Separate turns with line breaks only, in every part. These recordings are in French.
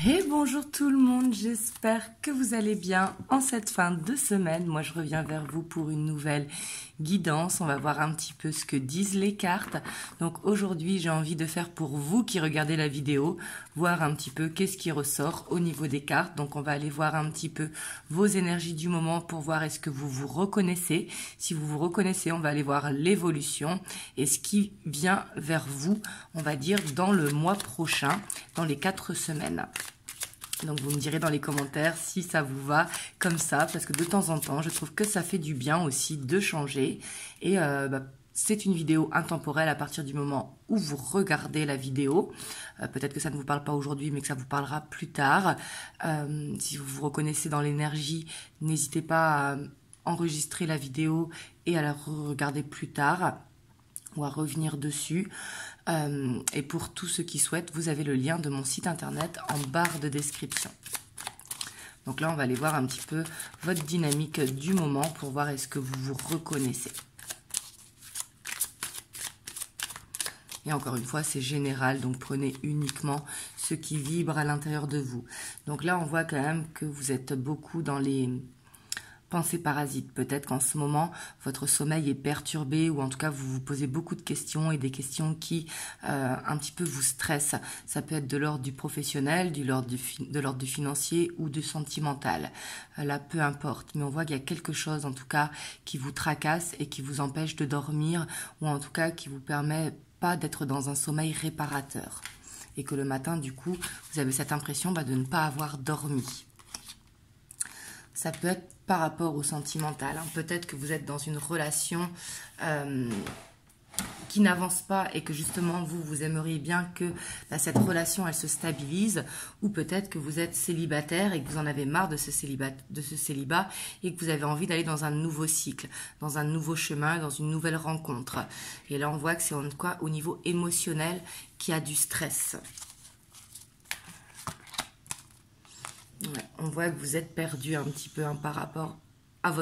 Et bonjour tout le monde, j'espère que vous allez bien en cette fin de semaine. Moi je reviens vers vous pour une nouvelle guidance. On va voir un petit peu ce que disent les cartes. Donc aujourd'hui j'ai envie de faire pour vous qui regardez la vidéo, voir un petit peu qu'est-ce qui ressort au niveau des cartes. Donc on va aller voir un petit peu vos énergies du moment pour voir est-ce que vous vous reconnaissez. Si vous vous reconnaissez, on va aller voir l'évolution et ce qui vient vers vous, on va dire dans le mois prochain, dans les 4 semaines. Donc vous me direz dans les commentaires si ça vous va comme ça, parce que de temps en temps, je trouve que ça fait du bien aussi de changer. Et c'est une vidéo intemporelle à partir du moment où vous regardez la vidéo. Peut-être que ça ne vous parle pas aujourd'hui, mais que ça vous parlera plus tard. Si vous vous reconnaissez dans l'énergie, n'hésitez pas à enregistrer la vidéo et à la regarder plus tard ou à revenir dessus. Et pour tous ceux qui souhaitent, vous avez le lien de mon site internet en barre de description. Donc là, on va aller voir un petit peu votre dynamique du moment pour voir est-ce que vous vous reconnaissez. Et encore une fois, c'est général, donc prenez uniquement ce qui vibre à l'intérieur de vous. Donc là, on voit quand même que vous êtes beaucoup dans les pensées parasites. Peut-être qu'en ce moment, votre sommeil est perturbé ou en tout cas, vous vous posez beaucoup de questions et des questions qui un petit peu vous stressent. Ça peut être de l'ordre du professionnel, de l'ordre du financier ou du sentimental. Là, peu importe. Mais on voit qu'il y a quelque chose en tout cas qui vous tracasse et qui vous empêche de dormir ou en tout cas qui vous permet pas d'être dans un sommeil réparateur. Et que le matin, du coup, vous avez cette impression de ne pas avoir dormi. Ça peut être par rapport au sentimental. Peut-être que vous êtes dans une relation qui n'avance pas et que justement vous aimeriez bien que cette relation elle se stabilise, ou peut-être que vous êtes célibataire et que vous en avez marre de ce célibat et que vous avez envie d'aller dans un nouveau cycle, dans un nouveau chemin, dans une nouvelle rencontre. Et là on voit que c'est en quoi au niveau émotionnel qu'il y a du stress. Ouais, on voit que vous êtes perdu un petit peu par rapport à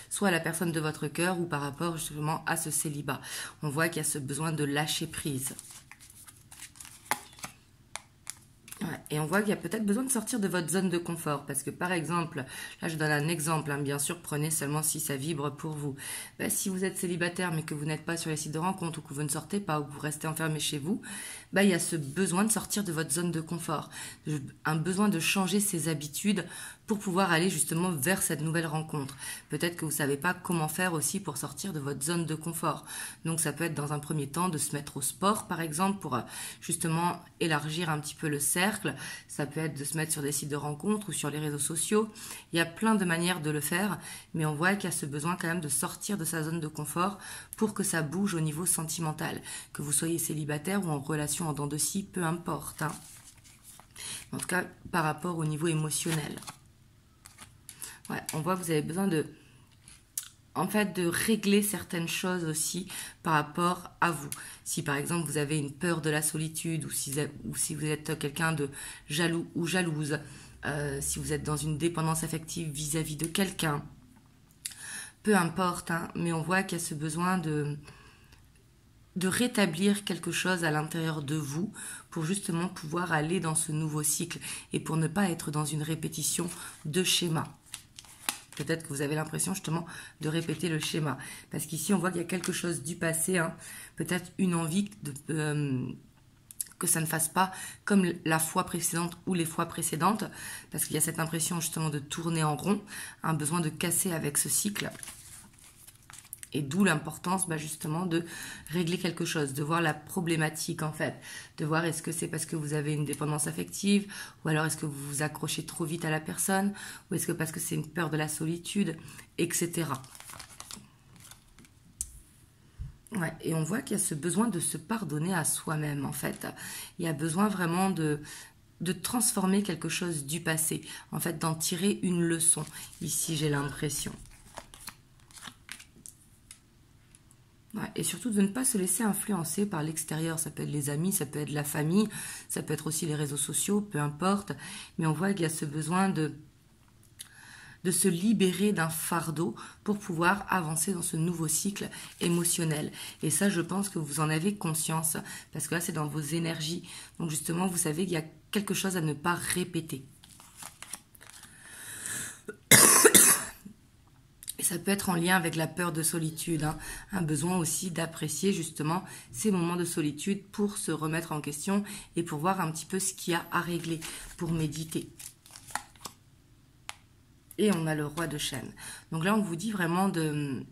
soit à la personne de votre cœur ou par rapport justement à ce célibat. On voit qu'il y a ce besoin de lâcher prise. Ouais, et on voit qu'il y a peut-être besoin de sortir de votre zone de confort. Parce que par exemple, là je donne un exemple, bien sûr, prenez seulement si ça vibre pour vous. Si vous êtes célibataire mais que vous n'êtes pas sur les sites de rencontre ou que vous ne sortez pas ou que vous restez enfermé chez vous, il y a ce besoin de sortir de votre zone de confort. Un besoin de changer ses habitudes pour pouvoir aller justement vers cette nouvelle rencontre. Peut-être que vous ne savez pas comment faire aussi pour sortir de votre zone de confort. Donc ça peut être dans un premier temps de se mettre au sport par exemple pour justement élargir un petit peu le cercle. Ça peut être de se mettre sur des sites de rencontres ou sur les réseaux sociaux. Il y a plein de manières de le faire, mais on voit qu'il y a ce besoin quand même de sortir de sa zone de confort pour que ça bouge au niveau sentimental. Que vous soyez célibataire ou en relation en dents de scie, peu importe. En tout cas, par rapport au niveau émotionnel. Ouais, on voit que vous avez besoin de régler certaines choses aussi par rapport à vous. Si par exemple vous avez une peur de la solitude ou si vous êtes quelqu'un de jaloux ou jalouse, si vous êtes dans une dépendance affective vis-à-vis de quelqu'un, peu importe, mais on voit qu'il y a ce besoin de rétablir quelque chose à l'intérieur de vous pour justement pouvoir aller dans ce nouveau cycle et pour ne pas être dans une répétition de schéma. Peut-être que vous avez l'impression justement de répéter le schéma. Parce qu'ici, on voit qu'il y a quelque chose du passé, peut-être une envie que ça ne fasse pas comme la fois précédente ou les fois précédentes. Parce qu'il y a cette impression justement de tourner en rond, un besoin de casser avec ce cycle. Et d'où l'importance justement de régler quelque chose, de voir la problématique en fait, de voir est-ce que c'est parce que vous avez une dépendance affective, ou alors est-ce que vous vous accrochez trop vite à la personne, ou est-ce que parce que c'est une peur de la solitude, etc. Ouais, et on voit qu'il y a ce besoin de se pardonner à soi-même en fait. Il y a besoin vraiment de transformer quelque chose du passé, en fait d'en tirer une leçon. Ici j'ai l'impression. Ouais, et surtout de ne pas se laisser influencer par l'extérieur. Ça peut être les amis, ça peut être la famille, ça peut être aussi les réseaux sociaux, peu importe. Mais on voit qu'il y a ce besoin de se libérer d'un fardeau pour pouvoir avancer dans ce nouveau cycle émotionnel. Et ça, je pense que vous en avez conscience, parce que là, c'est dans vos énergies. Donc justement, vous savez qu'il y a quelque chose à ne pas répéter. Et ça peut être en lien avec la peur de solitude, hein. Un besoin aussi d'apprécier justement ces moments de solitude pour se remettre en question et pour voir un petit peu ce qu'il y a à régler, pour méditer. Et on a le roi de chaîne. Donc là, on vous dit vraiment de...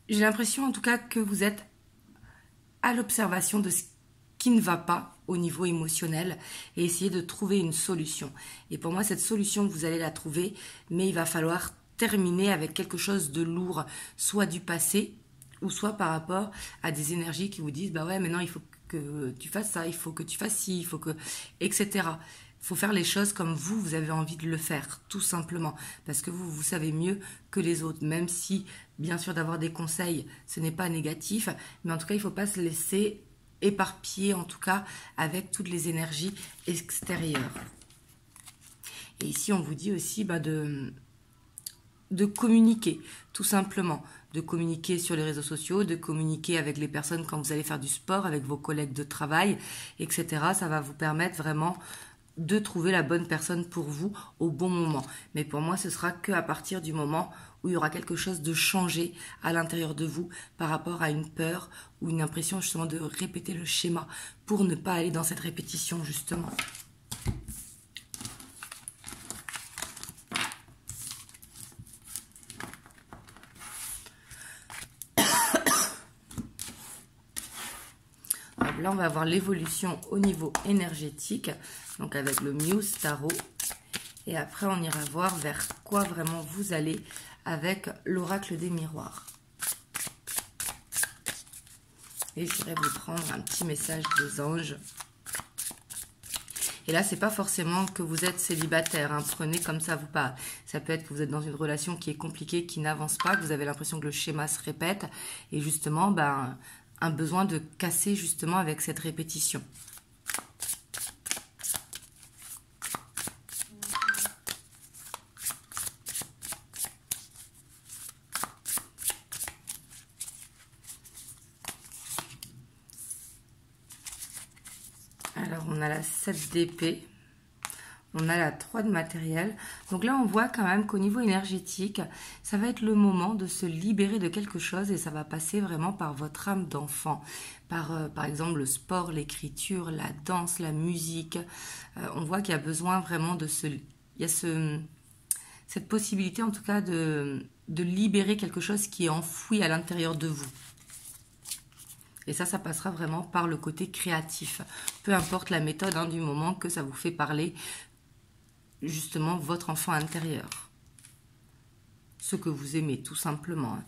J'ai l'impression en tout cas que vous êtes à l'observation de ce qui ne va pas au niveau émotionnel et essayer de trouver une solution. Et pour moi, cette solution, vous allez la trouver, mais il va falloir terminer avec quelque chose de lourd, soit du passé, ou soit par rapport à des énergies qui vous disent, bah ouais, maintenant il faut que tu fasses ça, il faut que tu fasses ci, il faut que... etc. Il faut faire les choses comme vous avez envie de le faire, tout simplement. Parce que vous savez mieux que les autres, même si, bien sûr, d'avoir des conseils, ce n'est pas négatif, mais en tout cas, il ne faut pas se laisser éparpiller, en tout cas, avec toutes les énergies extérieures. Et ici, on vous dit aussi de communiquer, tout simplement. De communiquer sur les réseaux sociaux, de communiquer avec les personnes quand vous allez faire du sport, avec vos collègues de travail, etc. Ça va vous permettre vraiment de trouver la bonne personne pour vous au bon moment. Mais pour moi, ce sera qu'à partir du moment où il y aura quelque chose de changé à l'intérieur de vous par rapport à une peur ou une impression justement de répéter le schéma pour ne pas aller dans cette répétition justement. Là, on va avoir l'évolution au niveau énergétique, donc avec le Muse Tarot. Et après, on ira voir vers quoi vraiment vous allez avec l'oracle des miroirs. Et j'irai vous prendre un petit message des anges. Et là, c'est pas forcément que vous êtes célibataire, hein. Prenez comme ça vous parle. Ça peut être que vous êtes dans une relation qui est compliquée, qui n'avance pas, que vous avez l'impression que le schéma se répète. Et justement, un besoin de casser justement avec cette répétition. Alors, on a la 7 d'épée. On a la 3 de matériel. Donc là, on voit quand même qu'au niveau énergétique, ça va être le moment de se libérer de quelque chose et ça va passer vraiment par votre âme d'enfant. Par exemple, le sport, l'écriture, la danse, la musique. On voit qu'il y a besoin vraiment de se... Il y a cette possibilité en tout cas de libérer quelque chose qui est enfoui à l'intérieur de vous. Et ça passera vraiment par le côté créatif. Peu importe la méthode, hein, du moment que ça vous fait parler justement votre enfant intérieur. Ce que vous aimez, tout simplement.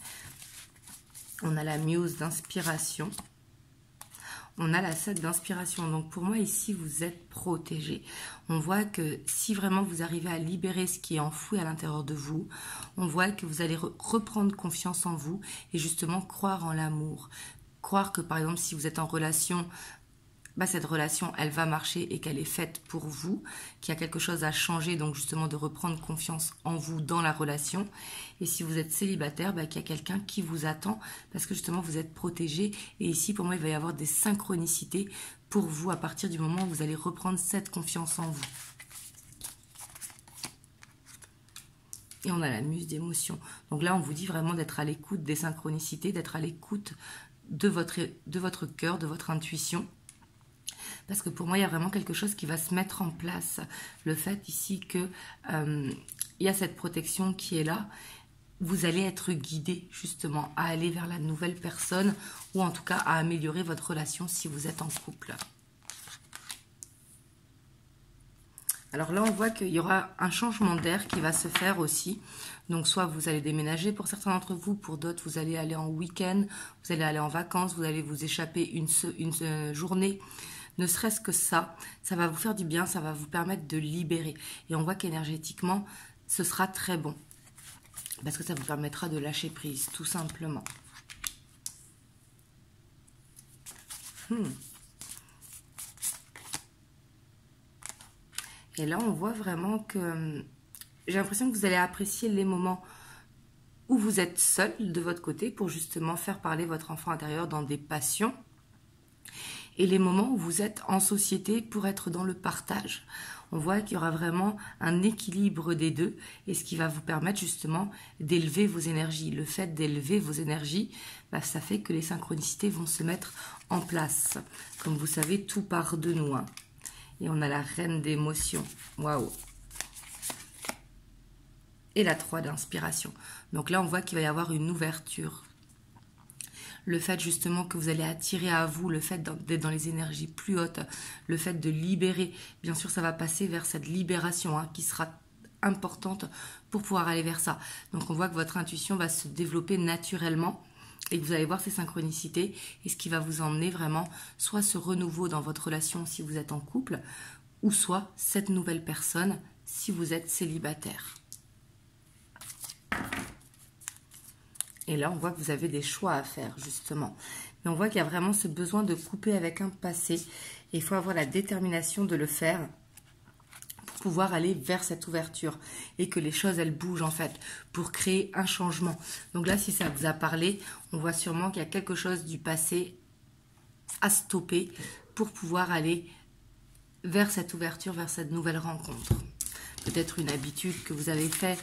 On a la muse d'inspiration. On a la 7 d'inspiration. Donc pour moi, ici, vous êtes protégé. On voit que si vraiment vous arrivez à libérer ce qui est enfoui à l'intérieur de vous, on voit que vous allez reprendre confiance en vous et justement croire en l'amour. Croire que par exemple, si vous êtes en relation, cette relation, elle va marcher et qu'elle est faite pour vous, qu'il y a quelque chose à changer, donc justement de reprendre confiance en vous dans la relation. Et si vous êtes célibataire, qu'il y a quelqu'un qui vous attend parce que justement vous êtes protégé. Et ici, pour moi, il va y avoir des synchronicités pour vous à partir du moment où vous allez reprendre cette confiance en vous. Et on a la muse d'émotion. Donc là, on vous dit vraiment d'être à l'écoute des synchronicités, d'être à l'écoute de votre cœur, de votre intuition. Parce que pour moi, il y a vraiment quelque chose qui va se mettre en place. Le fait ici que il y a cette protection qui est là. Vous allez être guidé justement à aller vers la nouvelle personne ou en tout cas à améliorer votre relation si vous êtes en couple. Alors là, on voit qu'il y aura un changement d'air qui va se faire aussi. Donc, soit vous allez déménager pour certains d'entre vous, pour d'autres, vous allez aller en week-end, vous allez aller en vacances, vous allez vous échapper une journée. Ne serait-ce que ça va vous faire du bien, ça va vous permettre de libérer. Et on voit qu'énergétiquement, ce sera très bon. Parce que ça vous permettra de lâcher prise, tout simplement. Et là, on voit vraiment que j'ai l'impression que vous allez apprécier les moments où vous êtes seul de votre côté pour justement faire parler votre enfant intérieur dans des passions. Et les moments où vous êtes en société pour être dans le partage. On voit qu'il y aura vraiment un équilibre des deux et ce qui va vous permettre justement d'élever vos énergies. Le fait d'élever vos énergies, ça fait que les synchronicités vont se mettre en place. Comme vous savez, tout part de nous. Hein. Et on a la reine d'émotions. Waouh! Et la 3 d'inspiration. Donc là, on voit qu'il va y avoir une ouverture. Le fait justement que vous allez attirer à vous, le fait d'être dans les énergies plus hautes, le fait de libérer, bien sûr ça va passer vers cette libération qui sera importante pour pouvoir aller vers ça. Donc on voit que votre intuition va se développer naturellement et que vous allez voir ces synchronicités et ce qui va vous emmener vraiment soit ce renouveau dans votre relation si vous êtes en couple ou soit cette nouvelle personne si vous êtes célibataire. Et là, on voit que vous avez des choix à faire, justement. Mais on voit qu'il y a vraiment ce besoin de couper avec un passé. Et il faut avoir la détermination de le faire pour pouvoir aller vers cette ouverture. Et que les choses, elles bougent, en fait, pour créer un changement. Donc là, si ça vous a parlé, on voit sûrement qu'il y a quelque chose du passé à stopper pour pouvoir aller vers cette ouverture, vers cette nouvelle rencontre. Peut-être une habitude que vous avez faite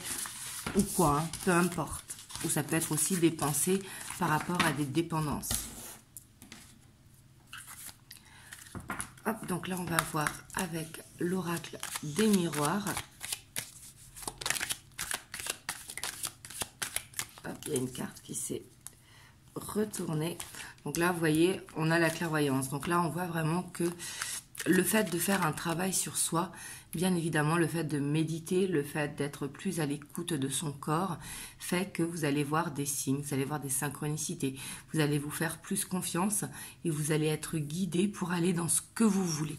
ou quoi, hein, peu importe. Ou ça peut être aussi des pensées par rapport à des dépendances. Hop, donc là, on va voir avec l'oracle des miroirs. Hop, il y a une carte qui s'est retournée. Donc là, vous voyez, on a la clairvoyance. Donc là, on voit vraiment que le fait de faire un travail sur soi, bien évidemment, le fait de méditer, le fait d'être plus à l'écoute de son corps, fait que vous allez voir des signes, vous allez voir des synchronicités, vous allez vous faire plus confiance et vous allez être guidé pour aller dans ce que vous voulez.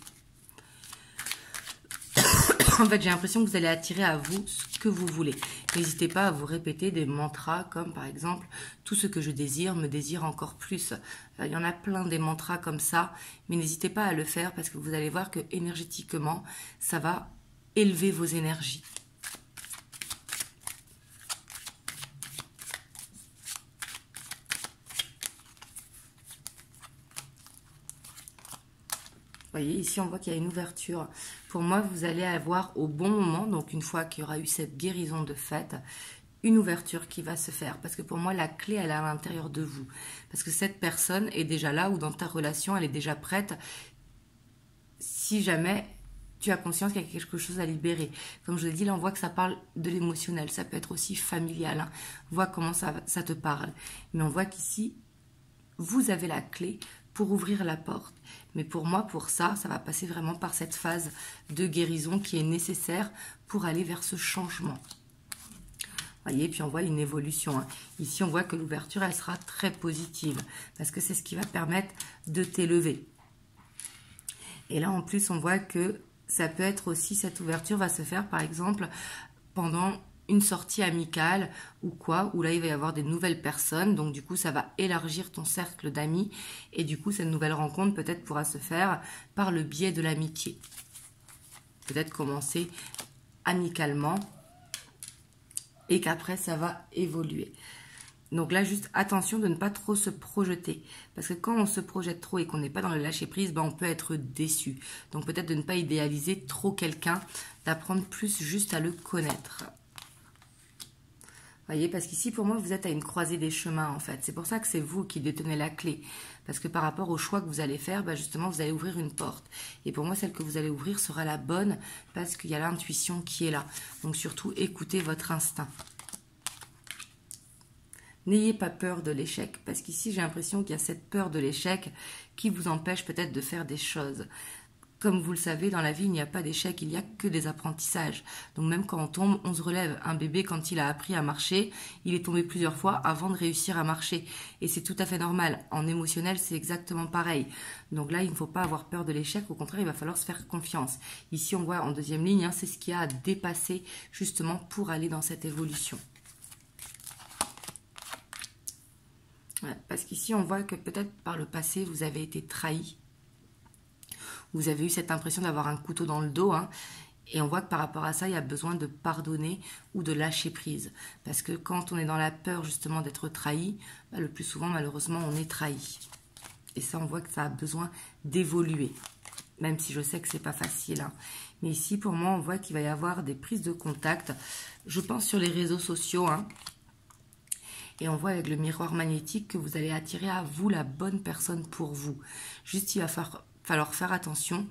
En fait, j'ai l'impression que vous allez attirer à vous ce que vous voulez. N'hésitez pas à vous répéter des mantras comme par exemple « Tout ce que je désire me désire encore plus ». Il y en a plein des mantras comme ça, mais n'hésitez pas à le faire parce que vous allez voir que énergétiquement, ça va élever vos énergies. Vous voyez, ici, on voit qu'il y a une ouverture. Pour moi, vous allez avoir au bon moment, donc une fois qu'il y aura eu cette guérison de fait, une ouverture qui va se faire. Parce que pour moi, la clé, elle est à l'intérieur de vous. Parce que cette personne est déjà là ou dans ta relation, elle est déjà prête. Si jamais tu as conscience qu'il y a quelque chose à libérer. Comme je l'ai dit, là, on voit que ça parle de l'émotionnel. Ça peut être aussi familial. Hein. On voit comment ça te parle. Mais on voit qu'ici, vous avez la clé pour ouvrir la porte. Mais pour moi, pour ça, ça va passer vraiment par cette phase de guérison qui est nécessaire pour aller vers ce changement. Voyez, puis on voit une évolution. Hein. Ici, on voit que l'ouverture, elle sera très positive parce que c'est ce qui va permettre de t'élever. Et là, en plus, on voit que ça peut être aussi, cette ouverture va se faire, par exemple, pendant une sortie amicale ou quoi, où là il va y avoir des nouvelles personnes, donc du coup ça va élargir ton cercle d'amis et du coup cette nouvelle rencontre peut-être pourra se faire par le biais de l'amitié. Peut-être commencer amicalement et qu'après ça va évoluer. Donc là juste attention de ne pas trop se projeter parce que quand on se projette trop et qu'on n'est pas dans le lâcher prise, on peut être déçu. Donc peut-être de ne pas idéaliser trop quelqu'un, d'apprendre plus juste à le connaître. Voyez, parce qu'ici, pour moi, vous êtes à une croisée des chemins, en fait. C'est pour ça que c'est vous qui détenez la clé. Parce que par rapport au choix que vous allez faire, justement, vous allez ouvrir une porte. Et pour moi, celle que vous allez ouvrir sera la bonne parce qu'il y a l'intuition qui est là. Donc, surtout, écoutez votre instinct. N'ayez pas peur de l'échec. Parce qu'ici, j'ai l'impression qu'il y a cette peur de l'échec qui vous empêche peut-être de faire des choses. Comme vous le savez, dans la vie, il n'y a pas d'échec, il n'y a que des apprentissages. Donc même quand on tombe, on se relève. Un bébé, quand il a appris à marcher, il est tombé plusieurs fois avant de réussir à marcher. Et c'est tout à fait normal. En émotionnel, c'est exactement pareil. Donc là, il ne faut pas avoir peur de l'échec. Au contraire, il va falloir se faire confiance. Ici, on voit en deuxième ligne, c'est ce qu'il y a à dépasser justement pour aller dans cette évolution. Ouais, parce qu'ici, on voit que peut-être par le passé, vous avez été trahi. Vous avez eu cette impression d'avoir un couteau dans le dos. Hein, Et on voit que par rapport à ça, il y a besoin de pardonner ou de lâcher prise. Parce que quand on est dans la peur justement d'être trahi, le plus souvent malheureusement on est trahi. Et ça, on voit que ça a besoin d'évoluer. Même si je sais que c'est pas facile. Hein. Mais ici, pour moi, on voit qu'il va y avoir des prises de contact. Je pense sur les réseaux sociaux. Hein. Et on voit avec le miroir magnétique que vous allez attirer à vous la bonne personne pour vous. Juste, il va falloir faire attention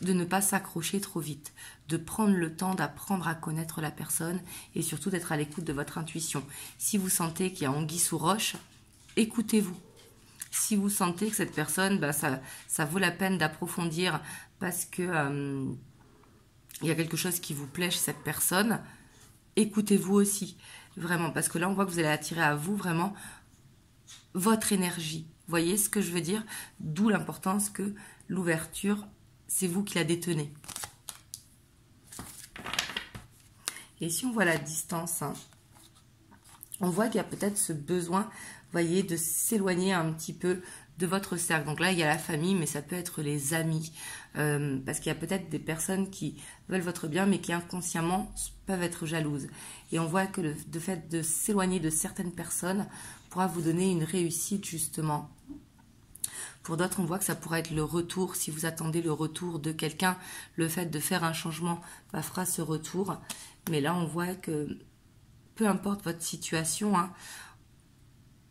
de ne pas s'accrocher trop vite, de prendre le temps d'apprendre à connaître la personne et surtout d'être à l'écoute de votre intuition. Si vous sentez qu'il y a anguille sous roche, écoutez-vous. Si vous sentez que cette personne, ça vaut la peine d'approfondir parce que il y a quelque chose qui vous plaît chez cette personne, écoutez-vous aussi. Vraiment, parce que là, on voit que vous allez attirer à vous vraiment votre énergie. Vous voyez ce que je veux dire? D'où l'importance que l'ouverture, c'est vous qui la détenez. Et si on voit la distance, hein, on voit qu'il y a peut-être ce besoin, vous voyez, de s'éloigner un petit peu de votre cercle. Donc là, il y a la famille, mais ça peut être les amis. Parce qu'il y a peut-être des personnes qui veulent votre bien, mais qui inconsciemment peuvent être jalouses. Et on voit que le fait de s'éloigner de certaines personnes pourra vous donner une réussite, justement. Pour d'autres, on voit que ça pourrait être le retour. Si vous attendez le retour de quelqu'un, le fait de faire un changement fera ce retour. Mais là, on voit que peu importe votre situation, hein,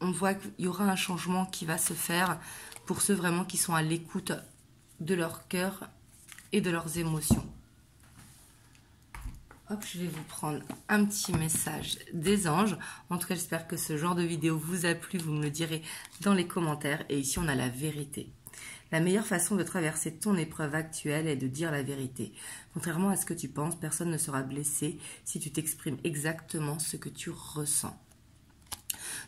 on voit qu'il y aura un changement qui va se faire pour ceux vraiment qui sont à l'écoute de leur cœur et de leurs émotions. Hop, je vais vous prendre un petit message des anges. En tout cas, j'espère que ce genre de vidéo vous a plu. Vous me le direz dans les commentaires. Et ici, on a la vérité. La meilleure façon de traverser ton épreuve actuelle est de dire la vérité. Contrairement à ce que tu penses, personne ne sera blessé si tu t'exprimes exactement ce que tu ressens.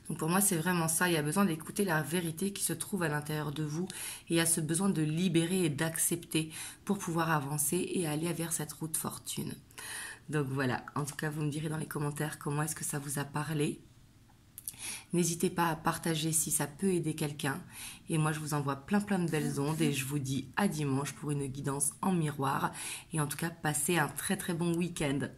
Donc pour moi, c'est vraiment ça. Il y a besoin d'écouter la vérité qui se trouve à l'intérieur de vous. Et il y a ce besoin de libérer et d'accepter pour pouvoir avancer et aller vers cette route fortune. Donc voilà, en tout cas, vous me direz dans les commentaires comment est-ce que ça vous a parlé. N'hésitez pas à partager si ça peut aider quelqu'un. Et moi, je vous envoie plein de belles ondes et je vous dis à dimanche pour une guidance en miroir. Et en tout cas, passez un très bon week-end.